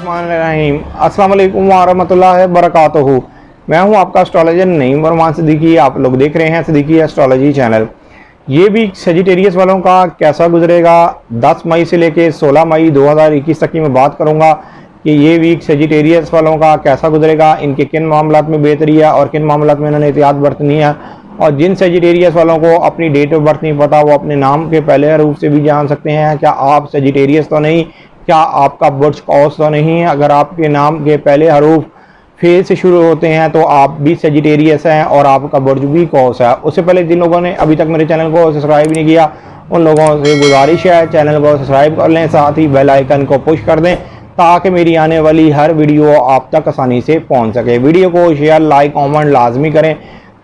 बिस्मिल्लाहिर्रहमानिर्रहीम। अस्सलाम वालेकुम वरहमतुल्लाहि वबरकातुहू। मैं हूं आपका एस्ट्रोलॉजर नईम वर्मा सिद्दीकी। आप लोग देख रहे हैं सिद्दीकी एस्ट्रोलॉजी चैनल। ये वीक सजिटेरियस वालों का कैसा गुजरेगा 10 मई से लेकर 16 मई 2021 तक की मैं बात करूंगा कि ये वीक सजिटेरियस वालों का कैसा गुजरेगा, इनके किन मामलात में बेहतरी है और किन मामलात में इन्होंने एहतियात बरतनी है। और जिन सजिटेरियस वालों को अपनी डेट ऑफ बर्थ नहीं पता वो अपने नाम के पहले हरूफ से भी जान सकते हैं। क्या आप सजिटेरियस तो नहीं, क्या आपका बुर्ज कौस तो नहीं। अगर आपके नाम के पहले हरूफ फे से शुरू होते हैं तो आप भी सजिटेरियस हैं और आपका बुर्ज भी कौस है। उससे पहले जिन लोगों ने अभी तक मेरे चैनल को सब्सक्राइब नहीं किया उन लोगों से गुजारिश है चैनल को सब्सक्राइब कर लें, साथ ही बेल आइकन को पुश कर दें ताकि मेरी आने वाली हर वीडियो आप तक आसानी से पहुंच सके। वीडियो को शेयर लाइक कमेंट लाजमी करें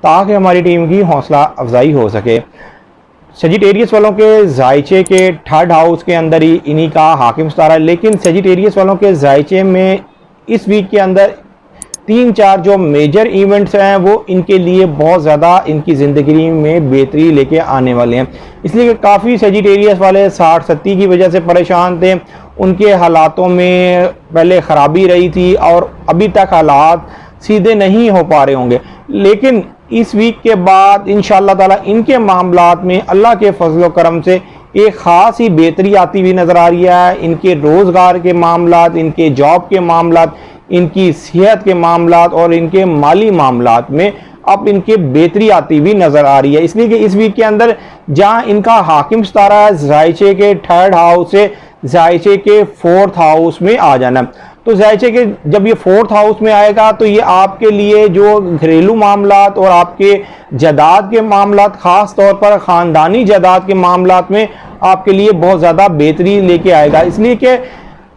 ताकि हमारी टीम की हौसला अफजाई हो सके। सजिटेरियस वालों के जायचे के थर्ड हाउस के अंदर ही इन्हीं का हाकिम सितारा है, लेकिन सजिटेरियस वालों के जायचे में इस वीक के अंदर 3-4 जो मेजर इवेंट्स हैं वो इनके लिए बहुत ज़्यादा इनकी ज़िंदगी में बेहतरी लेके आने वाले हैं। इसलिए काफ़ी सजिटेरियस वाले 60-70 की वजह से परेशान थे, उनके हालातों में पहले ख़राबी रही थी और अभी तक हालात सीधे नहीं हो पा रहे होंगे। लेकिन इस वीक के बाद इंशाअल्लाह ताला इनके मामलात में अल्लाह के फजल करम से एक ख़ास ही बेहतरी आती हुई नज़र आ रही है। इनके रोज़गार के मामलात, इनके जॉब के मामलात, इनकी सेहत के मामलात और इनके माली मामलात में अब इनके बेहतरी आती हुई नज़र आ रही है। इसलिए कि इस वीक के अंदर जहां इनका हाकिम सितारा है जायचे के थर्ड हाउस से जायचे के फोर्थ हाउस में आ जाना, तो जायचे के जब ये फोर्थ हाउस में आएगा तो ये आपके लिए जो घरेलू मामलात और आपके जायदाद के मामलात, ख़ास तौर पर ख़ानदानी जायदाद के मामलात में आपके लिए बहुत ज़्यादा बेहतरी लेके आएगा। इसलिए कि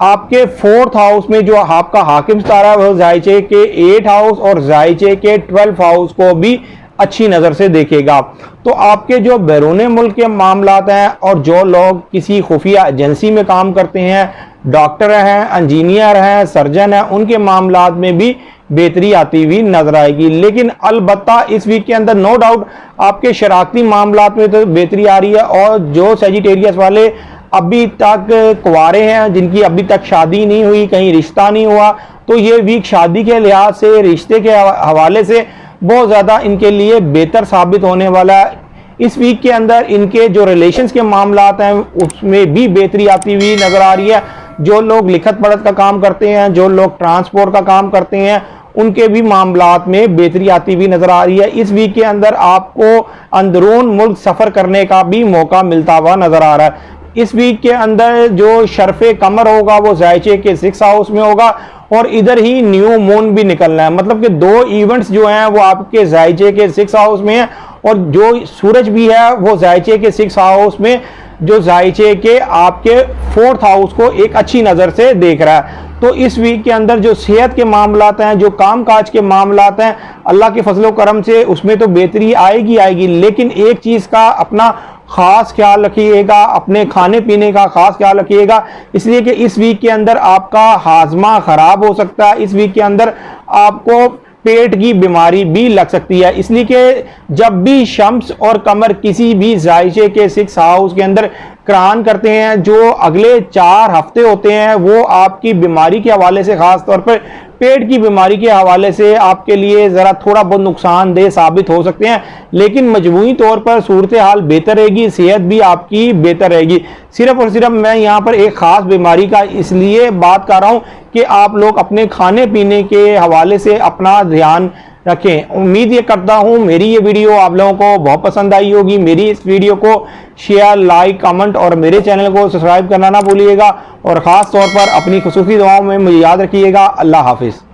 आपके फोर्थ हाउस में जो आपका हाकिम सितारा है वो जायचे के 8 हाउस और जायचे के 12 हाउस को भी अच्छी नज़र से देखेगा। तो आपके जो बैरून मुल्क के मामलात हैं और जो लोग किसी खुफिया एजेंसी में काम करते हैं, डॉक्टर हैं, इंजीनियर हैं, सर्जन हैं, उनके मामलात में भी बेहतरी आती हुई नजर आएगी। लेकिन अलबत्ता इस वीक के अंदर नो डाउट आपके शराकती मामलात में तो बेहतरी आ रही है। और जो सजिटेरियस वाले अभी तक कुंवारे हैं, जिनकी अभी तक शादी नहीं हुई, कहीं रिश्ता नहीं हुआ, तो ये वीक शादी के लिहाज से, रिश्ते के हवाले से बहुत ज़्यादा इनके लिए बेहतर साबित होने वाला है। इस वीक के अंदर इनके जो रिलेशंस के मामलात हैं उसमें भी बेहतरी आती हुई नज़र आ रही है। जो लोग लिखत पढ़त का काम करते हैं, जो लोग ट्रांसपोर्ट का काम करते हैं, उनके भी मामलात में बेहतरी आती हुई नज़र आ रही है। इस वीक के अंदर आपको अंदरून मुल्क सफ़र करने का भी मौका मिलता हुआ नज़र आ रहा है। इस वीक के अंदर जो शरफ़े कमर होगा वो जायचे के 6 हाउस में होगा और इधर ही न्यू मून भी निकलना है। मतलब कि 2 इवेंट्स जो हैं वो आपके जायचे के 6 हाउस में है और जो सूरज भी है वो जायचे के 6 हाउस में, जो जायचे के आपके 4th हाउस को एक अच्छी नज़र से देख रहा है। तो इस वीक के अंदर जो सेहत के मामलात हैं, जो काम काज के मामलात हैं, अल्लाह के फजलो करम से उसमें तो बेहतरी आएगी। लेकिन एक चीज़ का अपना ख़ास ख्याल रखिएगा, अपने खाने पीने का ख़ास ख्याल रखिएगा। इसलिए कि इस वीक के अंदर आपका हाजमा ख़राब हो सकता है, इस वीक के अंदर आपको पेट की बीमारी भी लग सकती है। इसलिए कि जब भी शम्स और कमर किसी भी जायचे के 6 हाउस के अंदर क्रान करते हैं, जो अगले 4 हफ्ते होते हैं वो आपकी बीमारी के हवाले से, ख़ास तौर पर पेट की बीमारी के हवाले से आपके लिए ज़रा थोड़ा बहुत नुकसानदेह साबित हो सकते हैं। लेकिन मजमूई तौर पर सूरत हाल बेहतर रहेगी, सेहत भी आपकी बेहतर रहेगी। सिर्फ और सिर्फ मैं यहाँ पर एक ख़ास बीमारी का इसलिए बात कर रहा हूँ कि आप लोग अपने खाने पीने के हवाले से अपना ध्यान रखें। उम्मीद ये करता हूँ मेरी ये वीडियो आप लोगों को बहुत पसंद आई होगी। मेरी इस वीडियो को शेयर लाइक कमेंट और मेरे चैनल को सब्सक्राइब करना ना भूलिएगा और ख़ास तौर पर अपनी खुसूसी दुआओं में मुझे याद रखिएगा। अल्लाह हाफिज़।